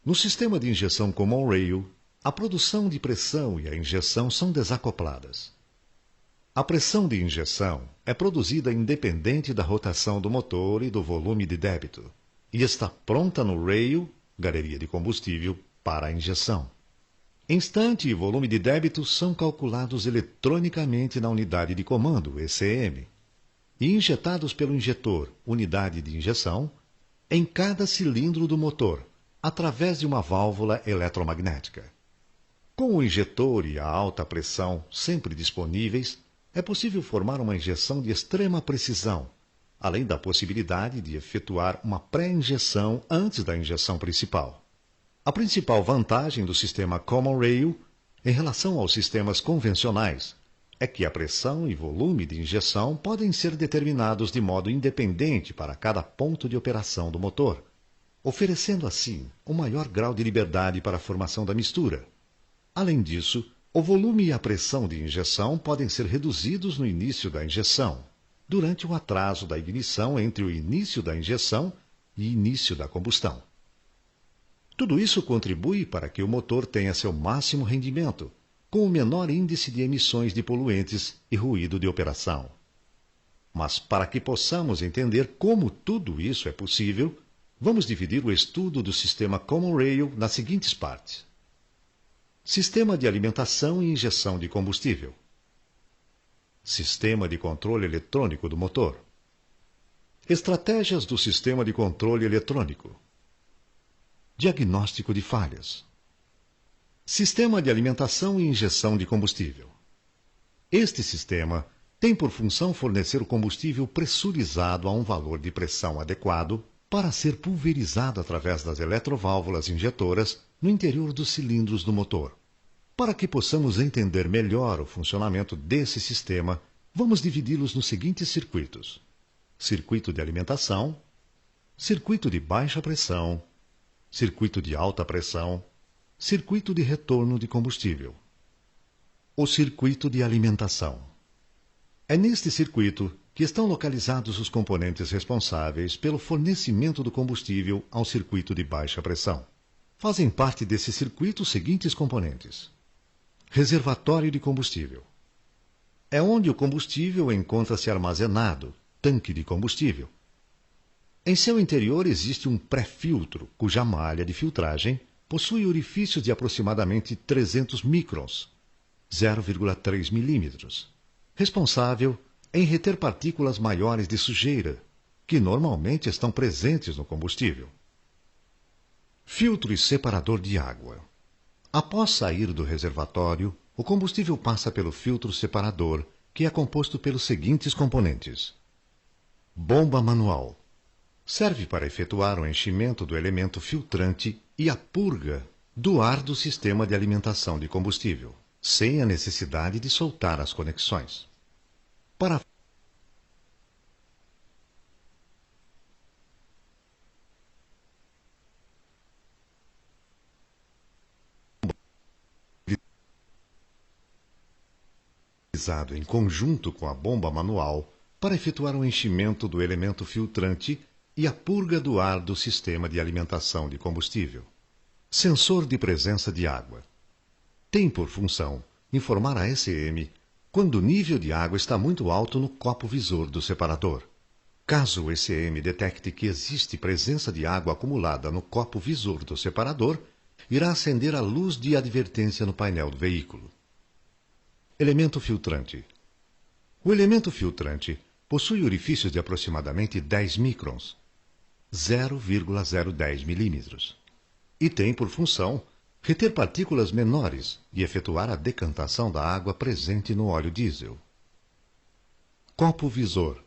No sistema de injeção Common Rail, a produção de pressão e a injeção são desacopladas. A pressão de injeção é produzida independente da rotação do motor e do volume de débito, e está pronta no rail, galeria de combustível, para a injeção. Instante e volume de débito são calculados eletronicamente na unidade de comando, ECM, e injetados pelo injetor, unidade de injeção, em cada cilindro do motor, através de uma válvula eletromagnética. Com o injetor e a alta pressão sempre disponíveis, é possível formar uma injeção de extrema precisão, além da possibilidade de efetuar uma pré-injeção antes da injeção principal. A principal vantagem do sistema Common Rail, em relação aos sistemas convencionais, é que a pressão e volume de injeção podem ser determinados de modo independente para cada ponto de operação do motor, oferecendo assim um maior grau de liberdade para a formação da mistura. Além disso, o volume e a pressão de injeção podem ser reduzidos no início da injeção, durante o atraso da ignição entre o início da injeção e início da combustão. Tudo isso contribui para que o motor tenha seu máximo rendimento, com o menor índice de emissões de poluentes e ruído de operação. Mas para que possamos entender como tudo isso é possível, vamos dividir o estudo do sistema Common Rail nas seguintes partes. Sistema de alimentação e injeção de combustível. Sistema de controle eletrônico do motor. Estratégias do sistema de controle eletrônico. Diagnóstico de falhas. Sistema de alimentação e injeção de combustível. Este sistema tem por função fornecer o combustível pressurizado a um valor de pressão adequado para ser pulverizado através das eletroválvulas injetoras no interior dos cilindros do motor. Para que possamos entender melhor o funcionamento desse sistema, vamos dividi-los nos seguintes circuitos: circuito de alimentação, circuito de baixa pressão, circuito de alta pressão, circuito de retorno de combustível. O circuito de alimentação. É neste circuito que estão localizados os componentes responsáveis pelo fornecimento do combustível ao circuito de baixa pressão. Fazem parte desse circuito os seguintes componentes: reservatório de combustível. É onde o combustível encontra-se armazenado, tanque de combustível. Em seu interior existe um pré-filtro, cuja malha de filtragem possui orifícios de aproximadamente 300 microns, 0,3 milímetros, responsável em reter partículas maiores de sujeira, que normalmente estão presentes no combustível. Filtro e separador de água. Após sair do reservatório, o combustível passa pelo filtro separador, que é composto pelos seguintes componentes. Bomba manual. Serve para efetuar o enchimento do elemento filtrante e a purga do ar do sistema de alimentação de combustível, sem a necessidade de soltar as conexões. Para utilizado em conjunto com a bomba manual para efetuar o enchimento do elemento filtrante e a purga do ar do sistema de alimentação de combustível. Sensor de presença de água. Tem por função informar a ECM quando o nível de água está muito alto no copo visor do separador. Caso o ECM detecte que existe presença de água acumulada no copo visor do separador, irá acender a luz de advertência no painel do veículo. Elemento filtrante. O elemento filtrante possui orifícios de aproximadamente 10 microns, 0,010 milímetros, e tem por função reter partículas menores e efetuar a decantação da água presente no óleo diesel. Copo visor.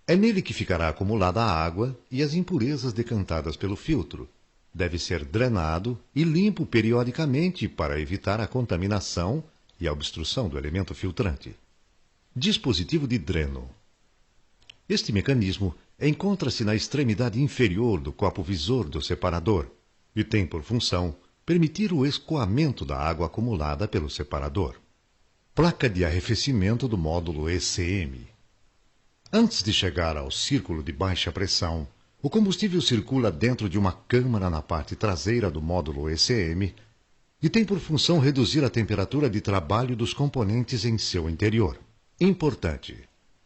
É nele que ficará acumulada a água e as impurezas decantadas pelo filtro. Deve ser drenado e limpo periodicamente para evitar a contaminação e a obstrução do elemento filtrante. Dispositivo de dreno. Este mecanismo encontra-se na extremidade inferior do copo visor do separador e tem por função permitir o escoamento da água acumulada pelo separador. Placa de arrefecimento do módulo ECM. Antes de chegar ao círculo de baixa pressão, O combustível circula dentro de uma câmara na parte traseira do módulo ECM e tem por função reduzir a temperatura de trabalho dos componentes em seu interior. Importante: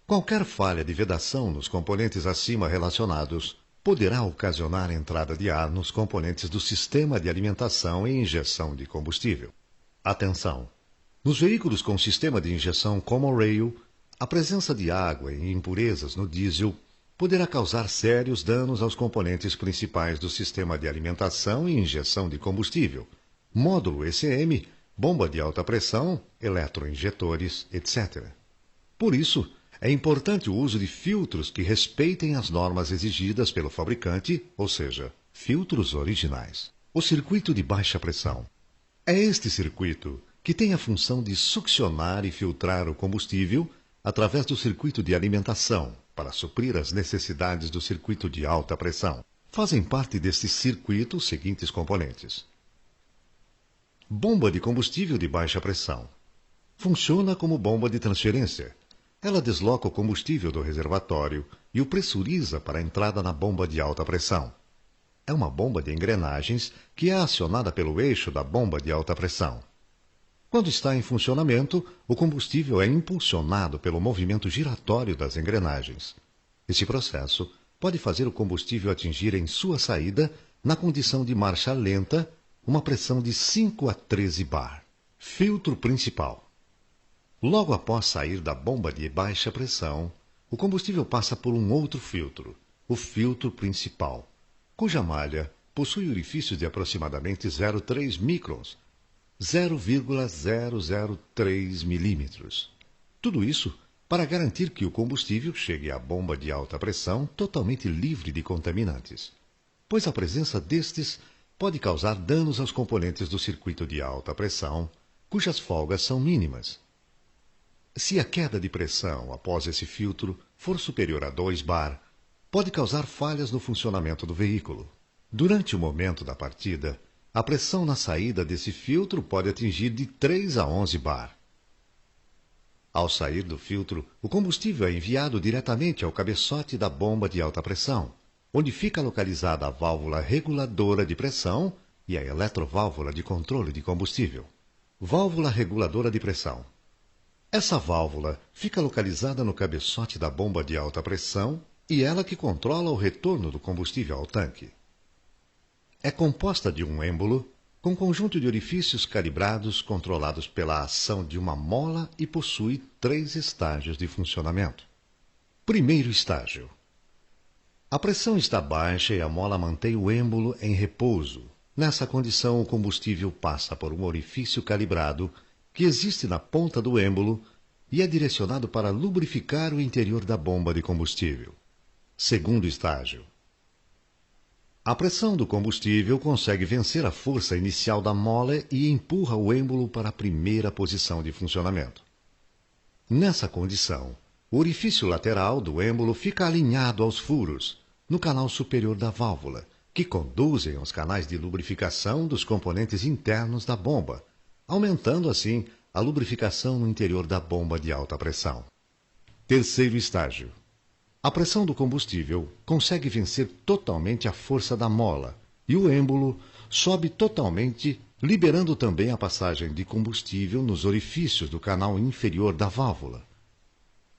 qualquer falha de vedação nos componentes acima relacionados poderá ocasionar a entrada de ar nos componentes do sistema de alimentação e injeção de combustível. Atenção! Nos veículos com sistema de injeção Common Rail, a presença de água e impurezas no diesel poderá causar sérios danos aos componentes principais do sistema de alimentação e injeção de combustível, módulo ECM, bomba de alta pressão, eletroinjetores, etc. Por isso, é importante o uso de filtros que respeitem as normas exigidas pelo fabricante, ou seja, filtros originais. O circuito de baixa pressão. É este circuito que tem a função de succionar e filtrar o combustível através do circuito de alimentação, para suprir as necessidades do circuito de alta pressão. Fazem parte deste circuito os seguintes componentes. Bomba de combustível de baixa pressão. Funciona como bomba de transferência. Ela desloca o combustível do reservatório e o pressuriza para a entrada na bomba de alta pressão. É uma bomba de engrenagens que é acionada pelo eixo da bomba de alta pressão. Quando está em funcionamento, o combustível é impulsionado pelo movimento giratório das engrenagens. Este processo pode fazer o combustível atingir em sua saída, na condição de marcha lenta, uma pressão de 5 a 13 bar. Filtro principal. Logo após sair da bomba de baixa pressão, o combustível passa por um outro filtro, o filtro principal, cuja malha possui orifícios de aproximadamente 0,3 microns, 0,003 milímetros. Tudo isso para garantir que o combustível chegue à bomba de alta pressão totalmente livre de contaminantes, pois a presença destes pode causar danos aos componentes do circuito de alta pressão, cujas folgas são mínimas. Se a queda de pressão após esse filtro for superior a 2 bar, pode causar falhas no funcionamento do veículo. Durante o momento da partida, a pressão na saída desse filtro pode atingir de 3 a 11 bar. Ao sair do filtro, o combustível é enviado diretamente ao cabeçote da bomba de alta pressão, onde fica localizada a válvula reguladora de pressão e a eletroválvula de controle de combustível. Válvula reguladora de pressão. Essa válvula fica localizada no cabeçote da bomba de alta pressão e ela que controla o retorno do combustível ao tanque. É composta de um êmbolo com conjunto de orifícios calibrados controlados pela ação de uma mola e possui 3 estágios de funcionamento. Primeiro estágio. A pressão está baixa e a mola mantém o êmbolo em repouso. Nessa condição, o combustível passa por um orifício calibrado que existe na ponta do êmbolo e é direcionado para lubrificar o interior da bomba de combustível. Segundo estágio. A pressão do combustível consegue vencer a força inicial da mola e empurra o êmbolo para a primeira posição de funcionamento. Nessa condição, o orifício lateral do êmbolo fica alinhado aos furos, no canal superior da válvula, que conduzem aos canais de lubrificação dos componentes internos da bomba, aumentando assim a lubrificação no interior da bomba de alta pressão. Terceiro estágio. A pressão do combustível consegue vencer totalmente a força da mola e o êmbolo sobe totalmente, liberando também a passagem de combustível nos orifícios do canal inferior da válvula.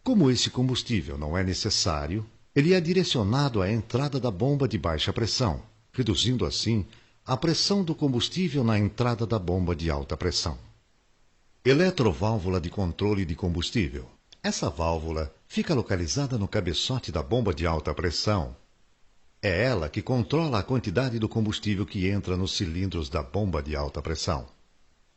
Como esse combustível não é necessário, ele é direcionado à entrada da bomba de baixa pressão, reduzindo assim a pressão do combustível na entrada da bomba de alta pressão. Eletroválvula de controle de combustível. Essa válvula fica localizada no cabeçote da bomba de alta pressão. É ela que controla a quantidade do combustível que entra nos cilindros da bomba de alta pressão.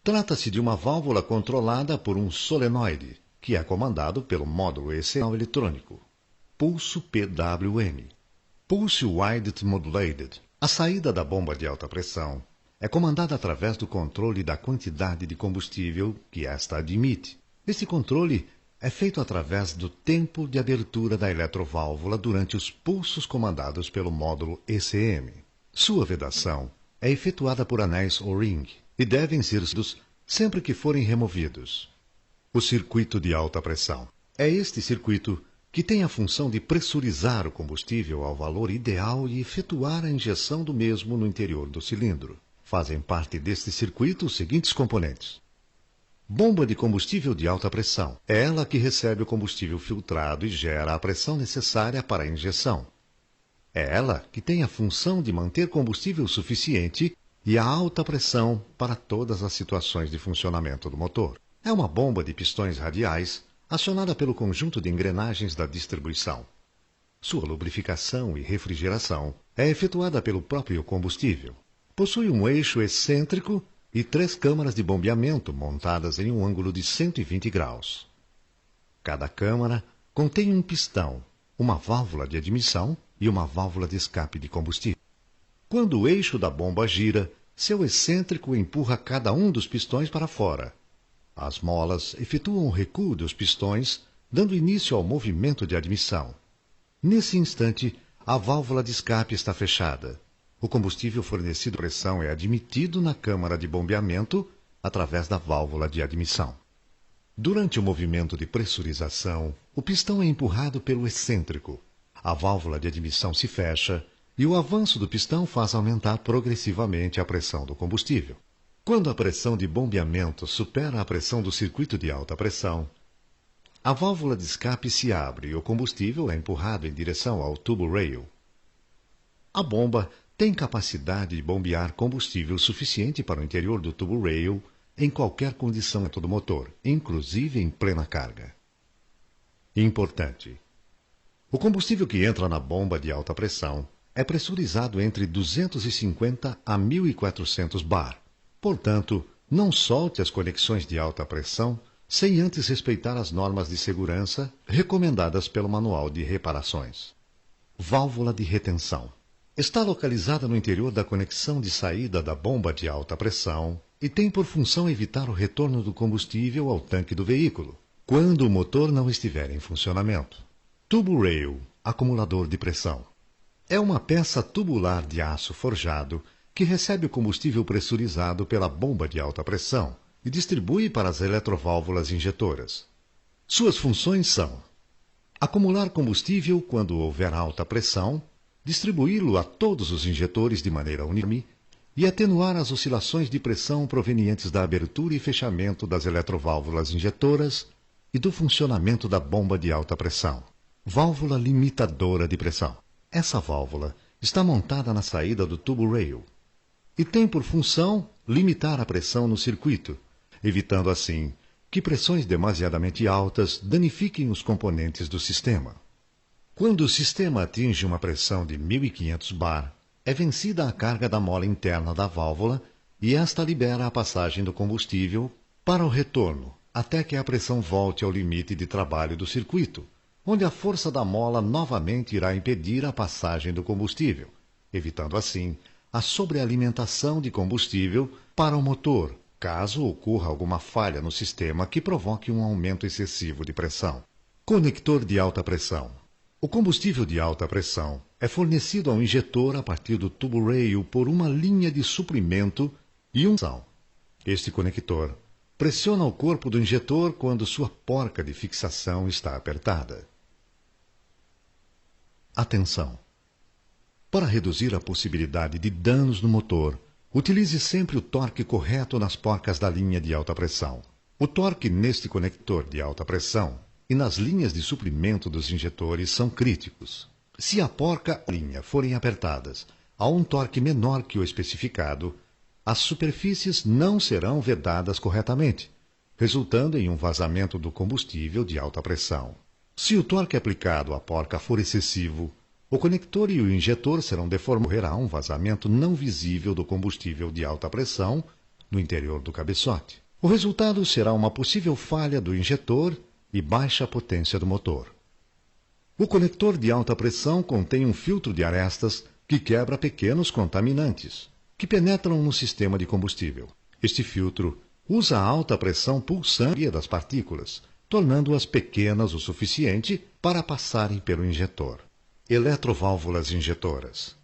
Trata-se de uma válvula controlada por um solenoide, que é comandado pelo módulo ECM eletrônico, pulso PWM, Pulse Width Modulated. A saída da bomba de alta pressão é comandada através do controle da quantidade de combustível que esta admite. Este controle é feito através do tempo de abertura da eletroválvula durante os pulsos comandados pelo módulo ECM. Sua vedação é efetuada por anéis O-ring e devem ser usados sempre que forem removidos. O circuito de alta pressão. É este circuito que tem a função de pressurizar o combustível ao valor ideal e efetuar a injeção do mesmo no interior do cilindro. Fazem parte deste circuito os seguintes componentes. Bomba de combustível de alta pressão. É ela que recebe o combustível filtrado e gera a pressão necessária para a injeção. É ela que tem a função de manter combustível suficiente e a alta pressão para todas as situações de funcionamento do motor. É uma bomba de pistões radiais acionada pelo conjunto de engrenagens da distribuição. Sua lubrificação e refrigeração é efetuada pelo próprio combustível. Possui um eixo excêntrico e 3 câmaras de bombeamento montadas em um ângulo de 120 graus. Cada câmara contém um pistão, uma válvula de admissão e uma válvula de escape de combustível. Quando o eixo da bomba gira, seu excêntrico empurra cada um dos pistões para fora. As molas efetuam o recuo dos pistões, dando início ao movimento de admissão. Nesse instante, a válvula de escape está fechada. O combustível fornecido à pressão é admitido na câmara de bombeamento através da válvula de admissão. Durante o movimento de pressurização, o pistão é empurrado pelo excêntrico. A válvula de admissão se fecha e o avanço do pistão faz aumentar progressivamente a pressão do combustível. Quando a pressão de bombeamento supera a pressão do circuito de alta pressão, a válvula de escape se abre e o combustível é empurrado em direção ao tubo rail. A bomba tem capacidade de bombear combustível suficiente para o interior do tubo rail em qualquer condição do motor, inclusive em plena carga. Importante: o combustível que entra na bomba de alta pressão é pressurizado entre 250 a 1.400 bar. Portanto, não solte as conexões de alta pressão sem antes respeitar as normas de segurança recomendadas pelo Manual de Reparações. Válvula de retenção. Está localizada no interior da conexão de saída da bomba de alta pressão e tem por função evitar o retorno do combustível ao tanque do veículo, quando o motor não estiver em funcionamento. Tubo rail, acumulador de pressão. É uma peça tubular de aço forjado que recebe o combustível pressurizado pela bomba de alta pressão e distribui para as eletroválvulas injetoras. Suas funções são: acumular combustível quando houver alta pressão, distribuí-lo a todos os injetores de maneira unânime e atenuar as oscilações de pressão provenientes da abertura e fechamento das eletroválvulas injetoras e do funcionamento da bomba de alta pressão. Válvula limitadora de pressão. Essa válvula está montada na saída do tubo rail e tem por função limitar a pressão no circuito, evitando assim que pressões demasiadamente altas danifiquem os componentes do sistema. Quando o sistema atinge uma pressão de 1.500 bar, é vencida a carga da mola interna da válvula e esta libera a passagem do combustível para o retorno, até que a pressão volte ao limite de trabalho do circuito, onde a força da mola novamente irá impedir a passagem do combustível, evitando assim a sobrealimentação de combustível para o motor, caso ocorra alguma falha no sistema que provoque um aumento excessivo de pressão. Conector de alta pressão. O combustível de alta pressão é fornecido ao injetor a partir do tubo rail por uma linha de suprimento e um são. Este conector pressiona o corpo do injetor quando sua porca de fixação está apertada. Atenção! Para reduzir a possibilidade de danos no motor, utilize sempre o torque correto nas porcas da linha de alta pressão. O torque neste conector de alta pressão e nas linhas de suprimento dos injetores são críticos. Se a porca e a linha forem apertadas a um torque menor que o especificado, as superfícies não serão vedadas corretamente, resultando em um vazamento do combustível de alta pressão. Se o torque aplicado à porca for excessivo, o conector e o injetor serão deformados e ocorrerá um vazamento não visível do combustível de alta pressão no interior do cabeçote. O resultado será uma possível falha do injetor e baixa potência do motor. O conector de alta pressão contém um filtro de arestas que quebra pequenos contaminantes, que penetram no sistema de combustível. Este filtro usa a alta pressão pulsante das partículas, tornando-as pequenas o suficiente para passarem pelo injetor. Eletroválvulas injetoras.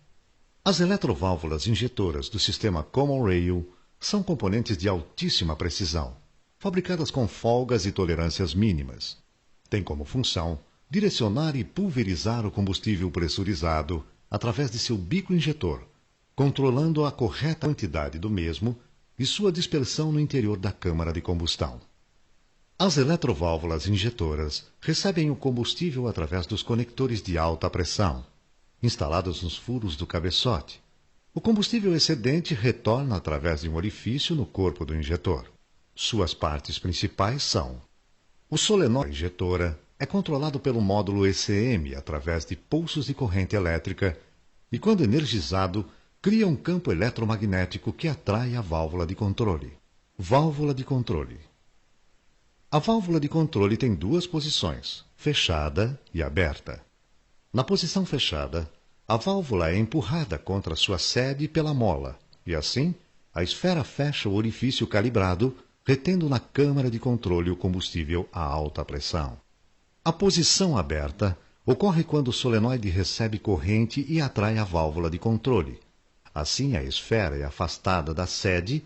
As eletroválvulas injetoras do sistema Common Rail são componentes de altíssima precisão, fabricadas com folgas e tolerâncias mínimas. Tem como função direcionar e pulverizar o combustível pressurizado através de seu bico injetor, controlando a correta quantidade do mesmo e sua dispersão no interior da câmara de combustão. As eletroválvulas injetoras recebem o combustível através dos conectores de alta pressão, instalados nos furos do cabeçote. O combustível excedente retorna através de um orifício no corpo do injetor. Suas partes principais são: o solenoide injetora é controlado pelo módulo ECM através de pulsos de corrente elétrica e, quando energizado, cria um campo eletromagnético que atrai a válvula de controle. Válvula de controle. A válvula de controle tem duas posições, fechada e aberta. Na posição fechada, a válvula é empurrada contra sua sede pela mola, e assim, a esfera fecha o orifício calibrado, retendo na câmara de controle o combustível a alta pressão. A posição aberta ocorre quando o solenoide recebe corrente e atrai a válvula de controle. Assim, a esfera é afastada da sede,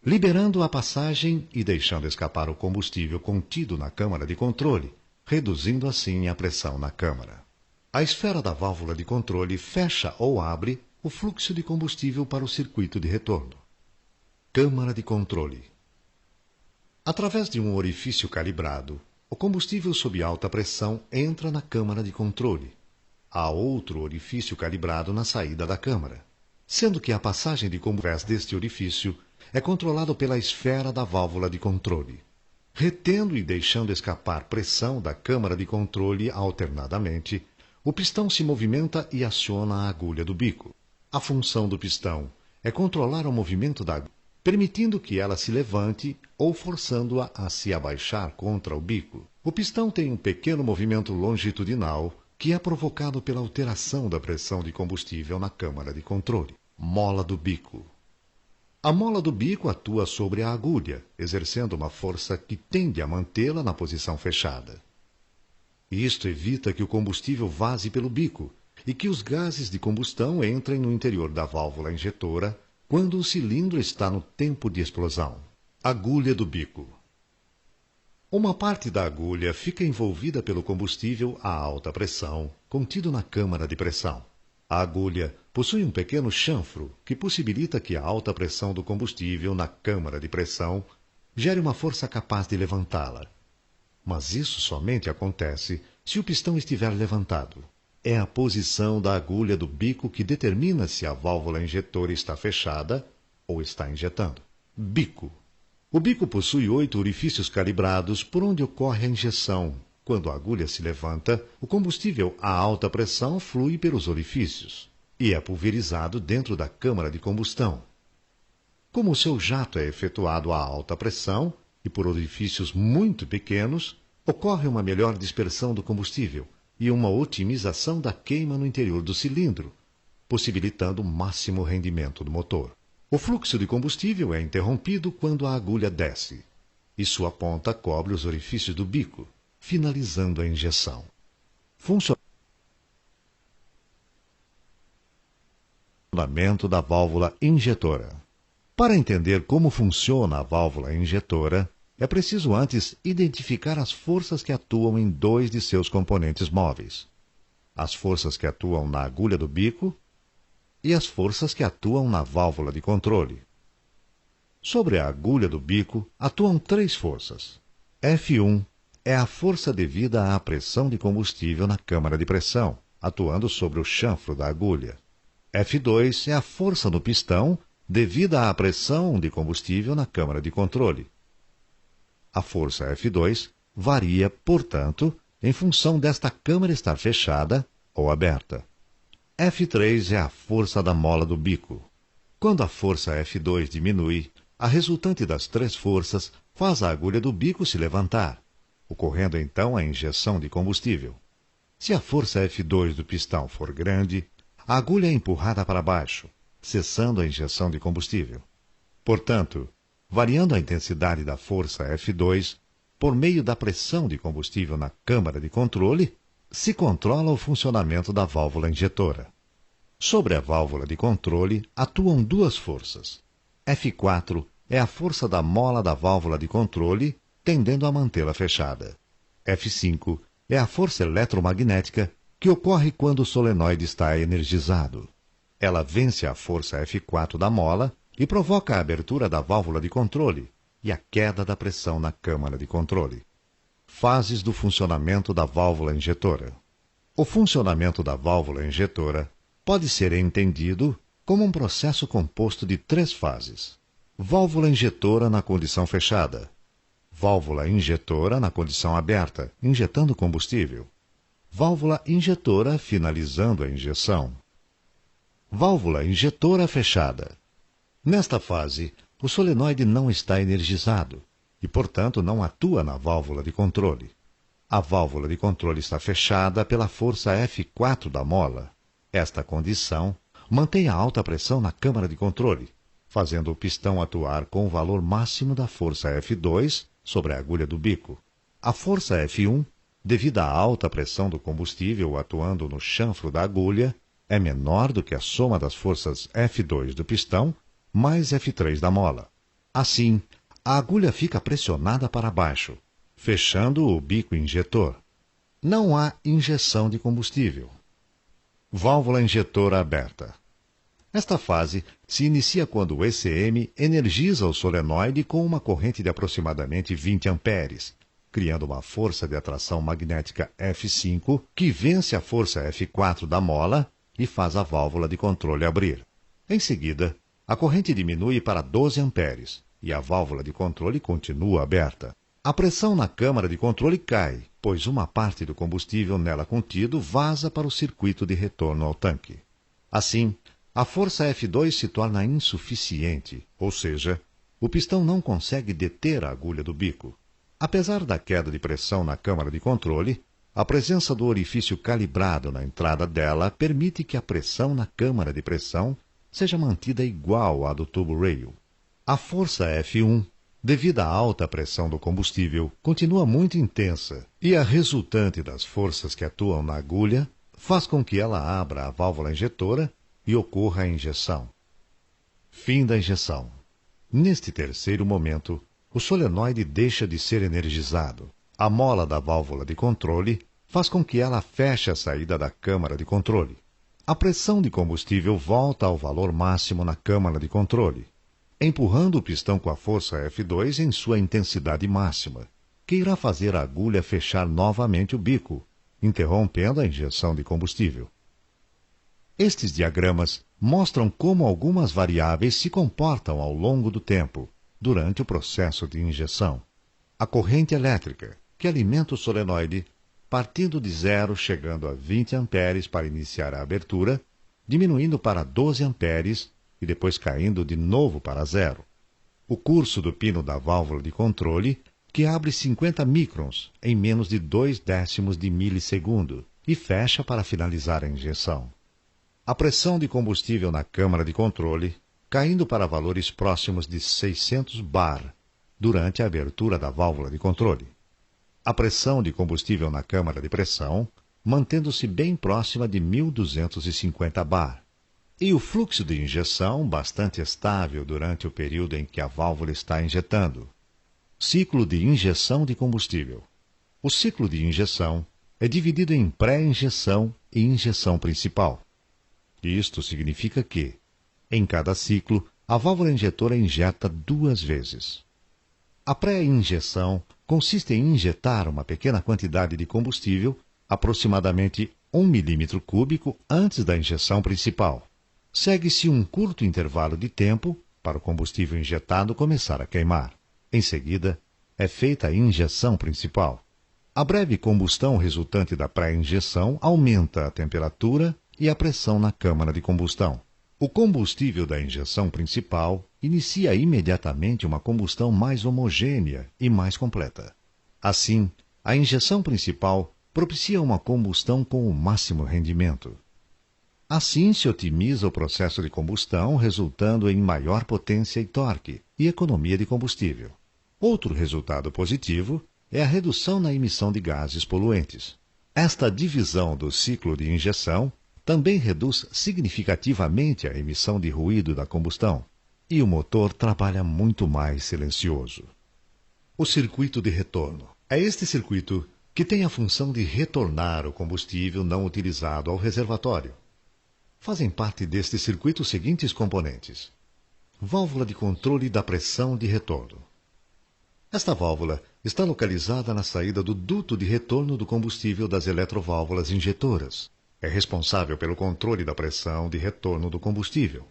liberando a passagem e deixando escapar o combustível contido na câmara de controle, reduzindo assim a pressão na câmara. A esfera da válvula de controle fecha ou abre o fluxo de combustível para o circuito de retorno. Câmara de controle. Através de um orifício calibrado, o combustível sob alta pressão entra na câmara de controle. Há outro orifício calibrado na saída da câmara, sendo que a passagem de combustível deste orifício é controlado pela esfera da válvula de controle, retendo e deixando escapar pressão da câmara de controle alternadamente. O pistão se movimenta e aciona a agulha do bico. A função do pistão é controlar o movimento da agulha, permitindo que ela se levante ou forçando-a a se abaixar contra o bico. O pistão tem um pequeno movimento longitudinal que é provocado pela alteração da pressão de combustível na câmara de controle. Mola do bico. A mola do bico atua sobre a agulha, exercendo uma força que tende a mantê-la na posição fechada. Isto evita que o combustível vaze pelo bico e que os gases de combustão entrem no interior da válvula injetora quando o cilindro está no tempo de explosão. Agulha do bico. Uma parte da agulha fica envolvida pelo combustível a alta pressão, contido na câmara de pressão. A agulha possui um pequeno chanfro que possibilita que a alta pressão do combustível na câmara de pressão gere uma força capaz de levantá-la. Mas isso somente acontece se o pistão estiver levantado. É a posição da agulha do bico que determina se a válvula injetora está fechada ou está injetando. Bico. O bico possui 8 orifícios calibrados por onde ocorre a injeção. Quando a agulha se levanta, o combustível a alta pressão flui pelos orifícios e é pulverizado dentro da câmara de combustão. Como o seu jato é efetuado a alta pressão e por orifícios muito pequenos, ocorre uma melhor dispersão do combustível e uma otimização da queima no interior do cilindro, possibilitando o máximo rendimento do motor. O fluxo de combustível é interrompido quando a agulha desce, e sua ponta cobre os orifícios do bico, finalizando a injeção. Funcionamento da válvula injetora. Para entender como funciona a válvula injetora, é preciso antes identificar as forças que atuam em 2 de seus componentes móveis: as forças que atuam na agulha do bico e as forças que atuam na válvula de controle. Sobre a agulha do bico atuam 3 forças. F1 é a força devida à pressão de combustível na câmara de pressão, atuando sobre o chanfro da agulha. F2 é a força no pistão devida à pressão de combustível na câmara de controle. A força F2 varia, portanto, em função desta câmara estar fechada ou aberta. F3 é a força da mola do bico. Quando a força F2 diminui, a resultante das 3 forças faz a agulha do bico se levantar, ocorrendo então a injeção de combustível. Se a força F2 do pistão for grande, a agulha é empurrada para baixo, cessando a injeção de combustível. Portanto, variando a intensidade da força F2 por meio da pressão de combustível na câmara de controle, se controla o funcionamento da válvula injetora. Sobre a válvula de controle atuam 2 forças. F4 é a força da mola da válvula de controle, tendendo a mantê-la fechada. F5 é a força eletromagnética que ocorre quando o solenoide está energizado. Ela vence a força F4 da mola e provoca a abertura da válvula de controle e a queda da pressão na câmara de controle. Fases do funcionamento da válvula injetora. O funcionamento da válvula injetora pode ser entendido como um processo composto de 3 fases. Válvula injetora na condição fechada. Válvula injetora na condição aberta, injetando combustível. Válvula injetora finalizando a injeção. Válvula injetora fechada. Nesta fase, o solenoide não está energizado e, portanto, não atua na válvula de controle. A válvula de controle está fechada pela força F4 da mola. Esta condição mantém a alta pressão na câmara de controle, fazendo o pistão atuar com o valor máximo da força F2 sobre a agulha do bico. A força F1, devido à alta pressão do combustível atuando no chanfro da agulha, é menor do que a soma das forças F2 do pistão mais F3 da mola. Assim, a agulha fica pressionada para baixo, fechando o bico injetor. Não há injeção de combustível. Válvula injetora aberta. Esta fase se inicia quando o ECM energiza o solenoide com uma corrente de aproximadamente 20 amperes, criando uma força de atração magnética F5 que vence a força F4 da mola e faz a válvula de controle abrir. Em seguida, a corrente diminui para 12 amperes e a válvula de controle continua aberta. A pressão na câmara de controle cai, pois uma parte do combustível nela contido vaza para o circuito de retorno ao tanque. Assim, a força F2 se torna insuficiente, ou seja, o pistão não consegue deter a agulha do bico. Apesar da queda de pressão na câmara de controle, a presença do orifício calibrado na entrada dela permite que a pressão na câmara de pressão seja mantida igual à do tubo rail. A força F1, devido à alta pressão do combustível, continua muito intensa e a resultante das forças que atuam na agulha faz com que ela abra a válvula injetora e ocorra a injeção. Fim da injeção. Neste terceiro momento, o solenoide deixa de ser energizado. A mola da válvula de controle faz com que ela feche a saída da câmara de controle. A pressão de combustível volta ao valor máximo na câmara de controle, empurrando o pistão com a força F2 em sua intensidade máxima, que irá fazer a agulha fechar novamente o bico, interrompendo a injeção de combustível. Estes diagramas mostram como algumas variáveis se comportam ao longo do tempo, durante o processo de injeção. A corrente elétrica, que alimenta o solenoide, partindo de 0 chegando a 20 amperes para iniciar a abertura, diminuindo para 12 amperes e depois caindo de novo para 0. O curso do pino da válvula de controle, que abre 50 microns em menos de 0,2 de milissegundo e fecha para finalizar a injeção. A pressão de combustível na câmara de controle, caindo para valores próximos de 600 bar durante a abertura da válvula de controle. A pressão de combustível na câmara de pressão, mantendo-se bem próxima de 1250 bar. E o fluxo de injeção bastante estável durante o período em que a válvula está injetando. Ciclo de injeção de combustível. O ciclo de injeção é dividido em pré-injeção e injeção principal. Isto significa que, em cada ciclo, a válvula injetora injeta 2 vezes. A pré-injeção consiste em injetar uma pequena quantidade de combustível, aproximadamente 1 milímetro cúbico, antes da injeção principal. Segue-se um curto intervalo de tempo para o combustível injetado começar a queimar. Em seguida, é feita a injeção principal. A breve combustão resultante da pré-injeção aumenta a temperatura e a pressão na câmara de combustão. O combustível da injeção principal inicia imediatamente uma combustão mais homogênea e mais completa. Assim, a injeção principal propicia uma combustão com o máximo rendimento. Assim se otimiza o processo de combustão, resultando em maior potência e torque e economia de combustível. Outro resultado positivo é a redução na emissão de gases poluentes. Esta divisão do ciclo de injeção também reduz significativamente a emissão de ruído da combustão, e o motor trabalha muito mais silencioso. O circuito de retorno. É este circuito que tem a função de retornar o combustível não utilizado ao reservatório. Fazem parte deste circuito os seguintes componentes: válvula de controle da pressão de retorno. Esta válvula está localizada na saída do duto de retorno do combustível das eletroválvulas injetoras. É responsável pelo controle da pressão de retorno do combustível.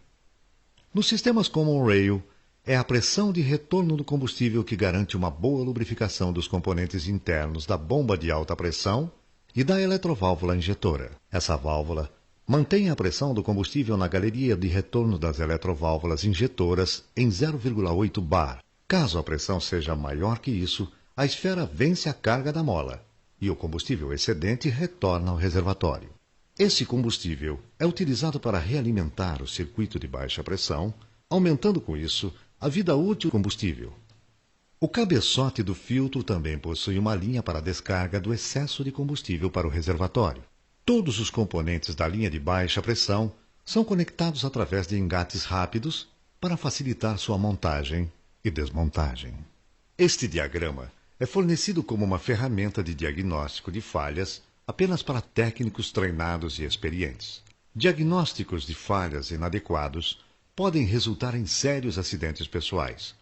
Nos sistemas Common Rail, é a pressão de retorno do combustível que garante uma boa lubrificação dos componentes internos da bomba de alta pressão e da eletroválvula injetora. Essa válvula mantém a pressão do combustível na galeria de retorno das eletroválvulas injetoras em 0,8 bar. Caso a pressão seja maior que isso, a esfera vence a carga da mola e o combustível excedente retorna ao reservatório. Esse combustível é utilizado para realimentar o circuito de baixa pressão, aumentando com isso a vida útil do combustível. O cabeçote do filtro também possui uma linha para a descarga do excesso de combustível para o reservatório. Todos os componentes da linha de baixa pressão são conectados através de engates rápidos para facilitar sua montagem e desmontagem. Este diagrama é fornecido como uma ferramenta de diagnóstico de falhas apenas para técnicos treinados e experientes. Diagnósticos de falhas inadequados podem resultar em sérios acidentes pessoais,